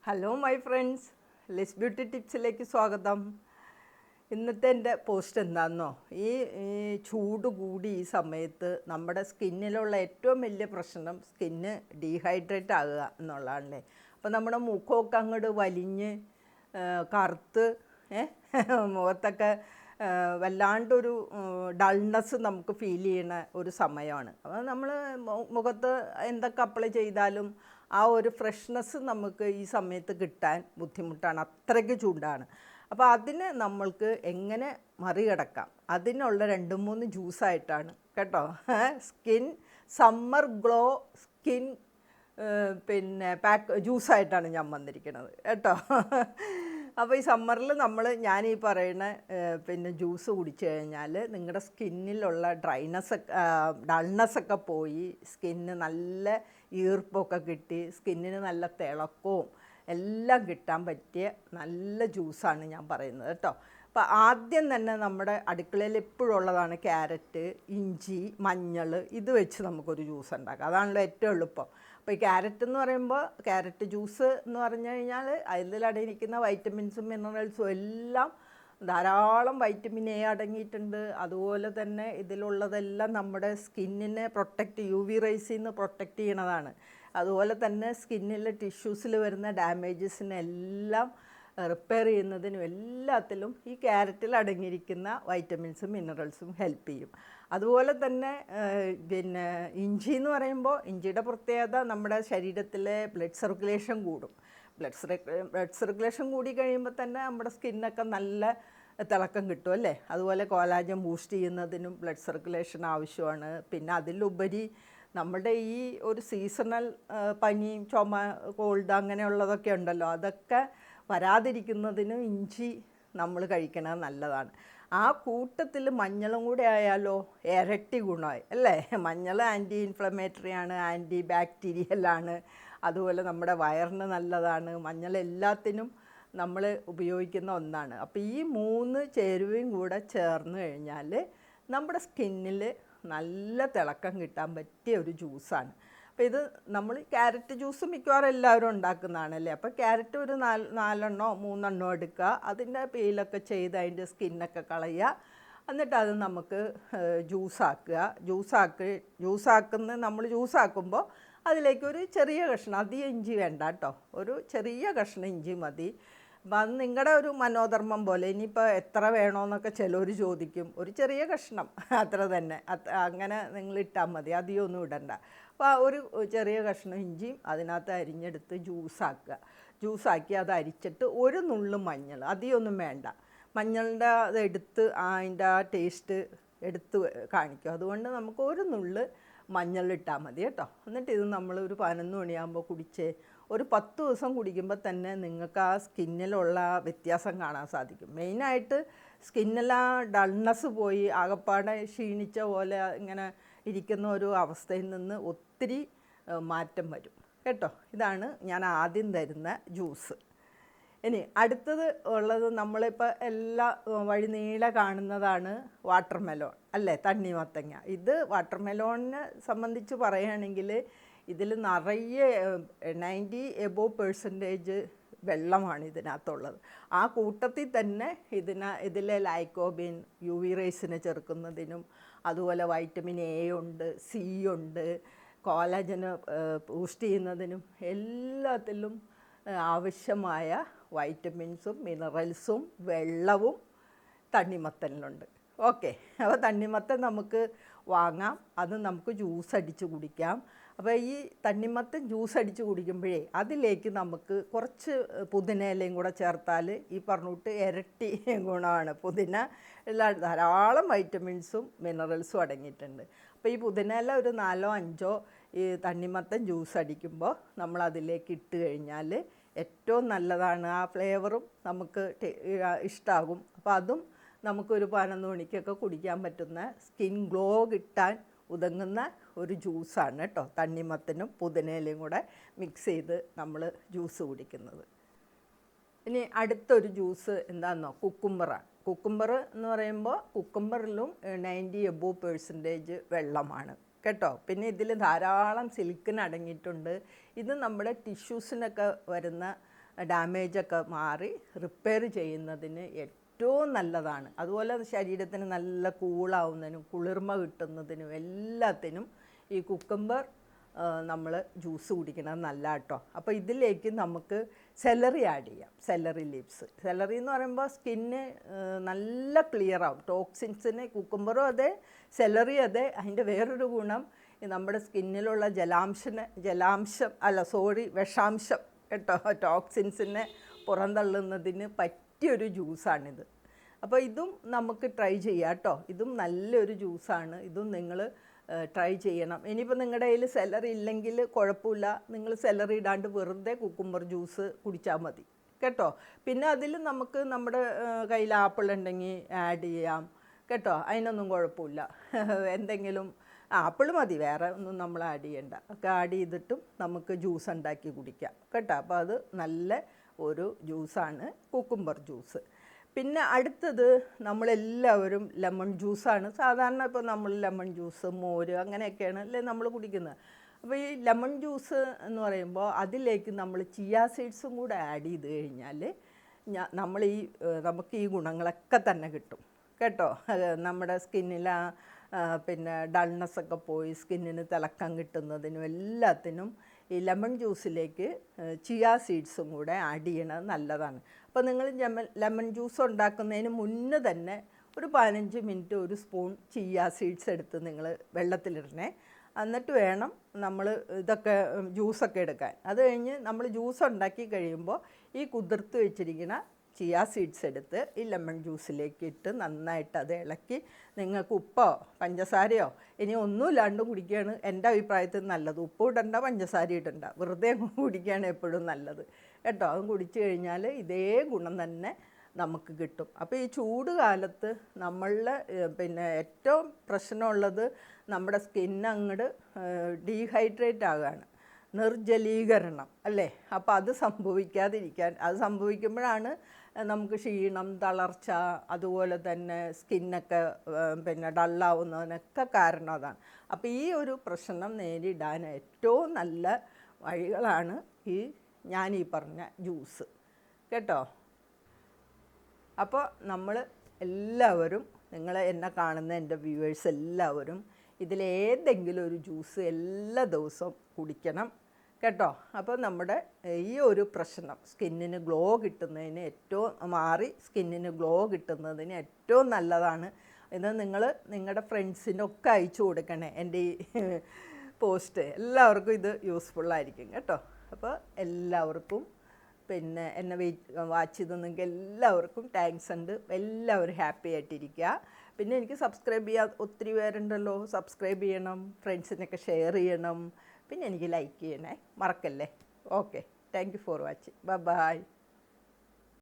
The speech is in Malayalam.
ഹലോ മൈ ഫ്രണ്ട്സ്, ലെസ് ബ്യൂട്ടി ടിപ്സിലേക്ക് സ്വാഗതം. ഇന്നത്തെ എൻ്റെ പോസ്റ്റ് എന്താണെന്നോ, ഈ ചൂട് കൂടി ഈ സമയത്ത് നമ്മുടെ സ്കിന്നിലുള്ള ഏറ്റവും വലിയ പ്രശ്നം സ്കിന്ന് ഡീഹൈഡ്രേറ്റ് ആകുക എന്നുള്ളതാണല്ലേ. അപ്പോൾ നമ്മുടെ മുഖമൊക്കെ അങ്ങോട്ട് വലിഞ്ഞ് കറുത്ത് മുഖത്തൊക്കെ വല്ലാണ്ടൊരു ഡൾനെസ് നമുക്ക് ഫീൽ ചെയ്യുന്ന ഒരു സമയമാണ്. അപ്പോൾ നമ്മൾ മുഖത്ത് എന്തൊക്കെ അപ്ലൈ ചെയ്താലും ആ ഒരു ഫ്രഷ്നെസ് നമുക്ക് ഈ സമയത്ത് കിട്ടാൻ ബുദ്ധിമുട്ടാണ്, അത്രയ്ക്ക് ചൂടാണ്. അപ്പോൾ അതിന് നമ്മൾക്ക് എങ്ങനെ മറികടക്കാം, അതിനുള്ള 2-3 ജ്യൂസായിട്ടാണ് കേട്ടോ. Skin summer glow skin pack ജ്യൂസായിട്ടാണ് ഞാൻ വന്നിരിക്കുന്നത് കേട്ടോ. അപ്പോൾ ഈ സമ്മറിൽ ഞാനീ പറയുന്ന ജ്യൂസ് കുടിച്ചു കഴിഞ്ഞാൽ നിങ്ങളുടെ സ്കിന്നിലുള്ള ഡൾനെസ്സൊക്കെ പോയി സ്കിന്നിന് നല്ല ഈർപ്പമൊക്കെ കിട്ടി സ്കിന്നിന് നല്ല തിളക്കവും എല്ലാം കിട്ടാൻ പറ്റിയ നല്ല ജ്യൂസാണ് ഞാൻ പറയുന്നത് കേട്ടോ. അപ്പോൾ ആദ്യം തന്നെ നമ്മുടെ അടുക്കളയിൽ എപ്പോഴും ഉള്ളതാണ് ക്യാരറ്റ്, ഇഞ്ചി, മഞ്ഞൾ. ഇത് വെച്ച് നമുക്കൊരു ജ്യൂസ് ഉണ്ടാക്കാം, അതാണല്ലോ ഏറ്റവും എളുപ്പം. അപ്പോൾ ഈ ക്യാരറ്റ് എന്ന് പറയുമ്പോൾ ക്യാരറ്റ് ജ്യൂസ് എന്ന് പറഞ്ഞു കഴിഞ്ഞാൽ അതിലടങ്ങിയിരിക്കുന്ന വൈറ്റമിൻസും മിനറൽസും എല്ലാം ധാരാളം വൈറ്റമിൻ എ അടങ്ങിയിട്ടുണ്ട്. അതുപോലെ തന്നെ ഇതിലുള്ളതെല്ലാം നമ്മുടെ സ്കിന്നിനെ UV റേസിൽ നിന്ന് പ്രൊട്ടക്റ്റ് ചെയ്യണതാണ്. അതുപോലെ തന്നെ സ്കിന്നിലെ ടിഷ്യൂസിൽ വരുന്ന ഡാമേജസിനെല്ലാം റിപ്പയർ ചെയ്യുന്നതിനും എല്ലാത്തിലും ഈ ക്യാരറ്റിൽ അടങ്ങിയിരിക്കുന്ന വൈറ്റമിൻസും മിനറൽസും ഹെൽപ്പ് ചെയ്യും. അതുപോലെ തന്നെ ഇഞ്ചി എന്ന് പറയുമ്പോൾ ഇഞ്ചിയുടെ പ്രത്യേകത നമ്മുടെ ശരീരത്തിലെ ബ്ലഡ് സർക്കുലേഷൻ കൂടും. ബ്ലഡ് സർക്കുലേഷൻ കൂടി കഴിയുമ്പോൾ തന്നെ നമ്മുടെ സ്കിന്നൊക്കെ നല്ല തിളക്കം കിട്ടും അല്ലേ. അതുപോലെ കോലാജൻ ബൂസ്റ്റ് ചെയ്യുന്നതിനും ബ്ലഡ് സർക്കുലേഷൻ ആവശ്യമാണ്. പിന്നെ അതിലുപരി നമ്മുടെ ഈ ഒരു സീസണൽ പനിയും ചുമ കോൾഡ് അങ്ങനെയുള്ളതൊക്കെ ഉണ്ടല്ലോ, അതൊക്കെ വരാതിരിക്കുന്നതിനും ഇഞ്ചി നമ്മൾ കഴിക്കണത് നല്ലതാണ്. ആ കൂട്ടത്തിൽ മഞ്ഞളും കൂടെ ആയാലോ ഇരട്ടി ഗുണമായി അല്ലേ. മഞ്ഞൾ ആൻറ്റി ഇൻഫ്ലമേറ്ററി ആണ്, ആൻറ്റി ബാക്ടീരിയലാണ്, അതുപോലെ നമ്മുടെ വയറിന് നല്ലതാണ്. മഞ്ഞൾ എല്ലാത്തിനും നമ്മൾ ഉപയോഗിക്കുന്ന ഒന്നാണ്. അപ്പോൾ ഈ 3 ചേരുവയും കൂടെ ചേർന്ന് കഴിഞ്ഞാൽ നമ്മുടെ സ്കിന്നിൽ നല്ല തിളക്കം കിട്ടാൻ പറ്റിയ ഒരു ജ്യൂസാണ്. അപ്പോൾ ഇത് നമ്മൾ ക്യാരറ്റ് ജ്യൂസ് മിക്കവാറും എല്ലാവരും ഉണ്ടാക്കുന്നതാണല്ലേ. അപ്പോൾ ക്യാരറ്റ് ഒരു 4-3 എടുക്കുക, അതിൻ്റെ പീലൊക്കെ ചെയ്ത് അതിൻ്റെ സ്കിന്നൊക്കെ കളയുക, എന്നിട്ട് അത് നമുക്ക് ജ്യൂസാക്കുമ്പോൾ അതിലേക്ക് ഒരു ചെറിയ കഷ്ണം, അധികം ഇഞ്ചി വേണ്ട കേട്ടോ, ഒരു ചെറിയ കഷ്ണം ഇഞ്ചി മതി. അപ്പം അത് നിങ്ങളുടെ ഒരു മനോധർമ്മം പോലെ. ഇനിയിപ്പോൾ എത്ര വേണമെന്നൊക്കെ ചിലർ ചോദിക്കും, ഒരു ചെറിയ കഷ്ണം അത്ര തന്നെ, അങ്ങനെ നിങ്ങൾ ഇട്ടാൽ മതി, അധികമൊന്നും ഇടണ്ട. അപ്പോൾ ഒരു ചെറിയ കഷ്ണം ഇഞ്ചിയും അതിനകത്ത് അരിഞ്ഞെടുത്ത് ജ്യൂസാക്കി അത് അരിച്ചിട്ട് ഒരു നുള്ളു മഞ്ഞൾ, അധികമൊന്നും വേണ്ട, മഞ്ഞളുടെ അതെടുത്ത് അതിൻ്റെ ആ ടേസ്റ്റ് എടുത്ത് കാണിക്കും. അതുകൊണ്ട് നമുക്ക് ഒരു നുള്ളു മഞ്ഞളിട്ടാൽ മതി കേട്ടോ. എന്നിട്ട് ഇത് നമ്മൾ ഒരു 11 മണിയാകുമ്പോൾ ഒരു 10 ദിവസം കുടിക്കുമ്പോൾ തന്നെ നിങ്ങൾക്ക് ആ സ്കിന്നിലുള്ള വ്യത്യാസം കാണാൻ സാധിക്കും. മെയിനായിട്ട് സ്കിന്നിലെ ഡൾനെസ് പോയി ആകപ്പാടെ ക്ഷീണിച്ച പോലെ ഇങ്ങനെ ഇരിക്കുന്ന ഒരു അവസ്ഥയിൽ നിന്ന് ഒത്തിരി മാറ്റം വരും കേട്ടോ. ഇതാണ് ഞാൻ ആദ്യം തരുന്ന ജ്യൂസ്. ഇനി അടുത്തത് ഉള്ളത് നമ്മളിപ്പോൾ എല്ലാ വഴി നീളെ കാണുന്നതാണ് വാട്ടർമെലോൺ അല്ലേ, തണ്ണിമത്തങ്ങ. ഇത് വാട്ടർമെലോണിനെ സംബന്ധിച്ച് പറയുകയാണെങ്കിൽ ഇതിൽ നിറയെ 90% വെള്ളമാണ് ഇതിനകത്തുള്ളത്. ആ കൂട്ടത്തിൽ തന്നെ ഇതിലെ ലൈക്കോബിൻ UV റേസിനെ ചെറുക്കുന്നതിനും, അതുപോലെ വൈറ്റമിൻ എ ഉണ്ട്, സി ഉണ്ട്, കോളാജന് ബൂസ്റ്റ് ചെയ്യുന്നതിനും എല്ലാത്തിലും ആവശ്യമായ വൈറ്റമിൻസും മിനറൽസും വെള്ളവും തണ്ണിമത്തനിലുണ്ട്. ഓക്കെ, അപ്പോൾ തണ്ണിമത്തൻ നമുക്ക് വാങ്ങാം, അത് നമുക്ക് ജ്യൂസ് അടിച്ച് കുടിക്കാം. അപ്പോൾ ഈ തണ്ണിമത്തൻ ജ്യൂസ് അടിച്ച് കുടിക്കുമ്പോഴേ അതിലേക്ക് നമുക്ക് കുറച്ച് പുതിനയിലയും കൂടെ ചേർത്താൽ ഈ പറഞ്ഞിട്ട് ഇരട്ടി ഗുണമാണ്. പുതിന ധാരാളം വൈറ്റമിൻസും മിനറൽസും അടങ്ങിയിട്ടുണ്ട്. അപ്പോൾ ഈ പുതിനയില ഒരു 4-5 ഈ തണ്ണിമത്തൻ ജ്യൂസ് അടിക്കുമ്പോൾ നമ്മൾ അതിലേക്ക് ഇട്ട് കഴിഞ്ഞാൽ ഏറ്റവും നല്ലതാണ്. ആ ഫ്ലേവറും നമുക്ക് ഇഷ്ടമാകും. അപ്പോൾ അതും നമുക്കൊരു 11 മണിക്കൊക്കെ കുടിക്കാൻ പറ്റുന്ന സ്കിൻ ഗ്ലോ കിട്ടാൻ ഉതകുന്ന ഒരു ജ്യൂസാണ് കേട്ടോ. തണ്ണിമത്തനും പുതിനയിലയും കൂടെ മിക്സ് ചെയ്ത് നമ്മൾ ജ്യൂസ് കുടിക്കുന്നത്. ഇനി അടുത്തൊരു ജ്യൂസ് എന്താണെന്നോ, കുക്കുംബറാണ്. കുക്കുംബർ എന്ന് പറയുമ്പോൾ കുക്കുംബറിലും 90% വെള്ളമാണ് കേട്ടോ. പിന്നെ ഇതിൽ ധാരാളം സിലിക്കൺ അടങ്ങിയിട്ടുണ്ട്. ഇത് നമ്മുടെ ടിഷ്യൂസിനൊക്കെ വരുന്ന ഡാമേജൊക്കെ മാറി റിപ്പയർ ചെയ്യുന്നതിന് ഏറ്റവും നല്ലതാണ്. അതുപോലെ ശരീരത്തിന് നല്ല കൂളാവുന്നതിനും കുളിർമ കിട്ടുന്നതിനും എല്ലാത്തിനും ഈ കുക്കുംബർ നമ്മൾ ജ്യൂസ് കുടിക്കണം നല്ല കേട്ടോ. അപ്പോൾ ഇതിലേക്ക് നമുക്ക് സെലറി ആഡ് ചെയ്യാം, സെലറി ലീവ്സ്. സെലറി എന്ന് പറയുമ്പോൾ സ്കിന്ന് നല്ല ക്ലിയർ ആവും. ടോക്സിൻസിന് കുക്കുംബറും അതെ സെലറി അതെ. അതിൻ്റെ വേറൊരു ഗുണം നമ്മുടെ സ്കിന്നിലുള്ള വിഷാംശം കേട്ടോ, ടോക്സിൻസിനെ പുറന്തള്ളുന്നതിന് പറ്റിയൊരു ജ്യൂസാണിത്. അപ്പോൾ ഇതും നമുക്ക് ട്രൈ ചെയ്യാം കേട്ടോ. ഇതും നല്ലൊരു ജ്യൂസാണ്. ഇതും നിങ്ങൾ ട്രൈ ചെയ്യണം. ഇനിയിപ്പോൾ നിങ്ങളുടെ കയ്യിൽ സെലറി ഇല്ലെങ്കിൽ കുഴപ്പമില്ല, നിങ്ങൾ സെലറി ഇടാണ്ട് വെറുതെ കുക്കുംബർ ജ്യൂസ് കുടിച്ചാൽ മതി കേട്ടോ. പിന്നെ അതിൽ നമുക്ക് നമ്മുടെ കയ്യിൽ ആപ്പിൾ ഉണ്ടെങ്കിൽ ആഡ് ചെയ്യാം കേട്ടോ, അതിനൊന്നും കുഴപ്പമില്ല. എന്തെങ്കിലും ആപ്പിൾ മതി, വേറെ ഒന്നും നമ്മൾ ആഡ് ചെയ്യണ്ട. ഒക്കെ ആഡ് ചെയ്തിട്ടും നമുക്ക് ജ്യൂസ് ഉണ്ടാക്കി കുടിക്കാം കേട്ടോ. അപ്പോൾ അത് നല്ല ഒരു ജ്യൂസാണ് കുക്കുംബർ ജ്യൂസ്. പിന്നെ അടുത്തത് നമ്മളെല്ലാവരും ലെമൺ ജ്യൂസാണ് സാധാരണ. ഇപ്പോൾ നമ്മൾ ലെമൺ ജ്യൂസ്, മോര് അങ്ങനെയൊക്കെയാണ് അല്ലേ നമ്മൾ കുടിക്കുന്നത്. അപ്പോൾ ഈ ലെമൺ ജ്യൂസ് എന്ന് പറയുമ്പോൾ അതിലേക്ക് നമ്മൾ ചിയാ സീഡ്സും കൂടെ ആഡ് ചെയ്ത് കഴിഞ്ഞാൽ നമുക്ക് ഈ ഗുണങ്ങളൊക്കെ തന്നെ കിട്ടും കേട്ടോ. നമ്മുടെ സ്കിന്നിൽ പിന്നെ ഡൾനെസ്സൊക്കെ പോയി സ്കിന്നിന് തിളക്കം കിട്ടുന്നതിനും എല്ലാത്തിനും ഈ ലെമൺ ജ്യൂസിലേക്ക് ചിയാ സീഡ്സും കൂടെ ആഡ് ചെയ്യണത് നല്ലതാണ്. അപ്പോൾ നിങ്ങൾ ലെമൺ ജ്യൂസ് ഉണ്ടാക്കുന്നതിന് മുന്നേ തന്നെ ഒരു 15 മിനിറ്റ് ഒരു സ്പൂൺ ചിയാ സീഡ്സ് എടുത്ത് നിങ്ങൾ വെള്ളത്തിലിടണേ. എന്നിട്ട് വേണം നമ്മൾ ഇതൊക്കെ ജ്യൂസൊക്കെ എടുക്കാൻ. അത് കഴിഞ്ഞ് നമ്മൾ ജ്യൂസ് ഉണ്ടാക്കി കഴിയുമ്പോൾ ഈ കുതിർത്ത് വെച്ചിരിക്കുന്ന ചിയാ സീഡ്സ് എടുത്ത് ഈ ലെമൺ ജ്യൂസിലേക്ക് ഇട്ട് നന്നായിട്ട് അത് ഇളക്കി നിങ്ങൾക്ക് ഉപ്പോ പഞ്ചസാരയോ ഇനി ഒന്നുമില്ലാണ്ട് കുടിക്കുകയാണ് എൻ്റെ അഭിപ്രായത്തിൽ നല്ലത്. ഉപ്പ് ഇടണ്ട, പഞ്ചസാര ഇടണ്ട, വെറുതെ കുടിക്കുകയാണ് എപ്പോഴും നല്ലത് കേട്ടോ. അതും കുടിച്ചു കഴിഞ്ഞാൽ ഇതേ ഗുണം തന്നെ നമുക്ക് കിട്ടും. അപ്പോൾ ഈ ചൂട് കാലത്ത് നമ്മളുടെ പിന്നെ ഏറ്റവും പ്രശ്നമുള്ളത് നമ്മുടെ സ്കിന്ന് അങ്ങോട്ട് ഡീഹൈഡ്രേറ്റ് ആകുകയാണ്, നിർജ്ജലീകരണം അല്ലേ. അപ്പോൾ അത് സംഭവിക്കാതിരിക്കാൻ, അത് സംഭവിക്കുമ്പോഴാണ് നമുക്ക് ക്ഷീണം, തളർച്ച, അതുപോലെ തന്നെ സ്കിന്നൊക്കെ പിന്നെ ഡള്ളാവുന്നതിനൊക്കെ കാരണം അതാണ്. അപ്പോൾ ഈ ഒരു പ്രശ്നം നേരിടാൻ ഏറ്റവും നല്ല വഴികളാണ് ഞാനീ പറഞ്ഞ ജ്യൂസ് കേട്ടോ. അപ്പോൾ നമ്മൾ എല്ലാവരും, നിങ്ങൾ എന്നെ കാണുന്ന എൻ്റെ വ്യൂവേഴ്സ് എല്ലാവരും ഇതിലേതെങ്കിലും ഒരു ജ്യൂസ് എല്ലാ ദിവസവും കുടിക്കണം കേട്ടോ. അപ്പോൾ നമ്മുടെ ഈ ഒരു പ്രശ്നം സ്കിന്നിന് ഗ്ലോ കിട്ടുന്നതിന് സ്കിന്നിന് ഗ്ലോ കിട്ടുന്നതിന് ഏറ്റവും നല്ലതാണ്. ഇത് നിങ്ങൾ നിങ്ങളുടെ ഫ്രണ്ട്സിനൊക്കെ അയച്ചു കൊടുക്കണേ. എൻ്റെ ഈ പോസ്റ്റ് എല്ലാവർക്കും ഇത് യൂസ്ഫുള്ളായിരിക്കും കേട്ടോ. അപ്പോൾ എല്ലാവർക്കും പിന്നെ എന്നെ വാച്ച് ചെയ്ത് നിങ്ങൾക്ക് എല്ലാവർക്കും താങ്ക്സ് ഉണ്ട്. എല്ലാവരും ഹാപ്പി ആയിട്ടിരിക്കുക. പിന്നെ എനിക്ക് സബ്സ്ക്രൈബ് ചെയ്യാൻ ഒത്തിരി പേരുണ്ടല്ലോ, സബ്സ്ക്രൈബ് ചെയ്യണം, ഫ്രണ്ട്സിനൊക്കെ ഷെയർ ചെയ്യണം, പിന്നെ എനിക്ക് ലൈക്ക് ചെയ്യണേ മറക്കല്ലേ. Okay, thank you for watching. By.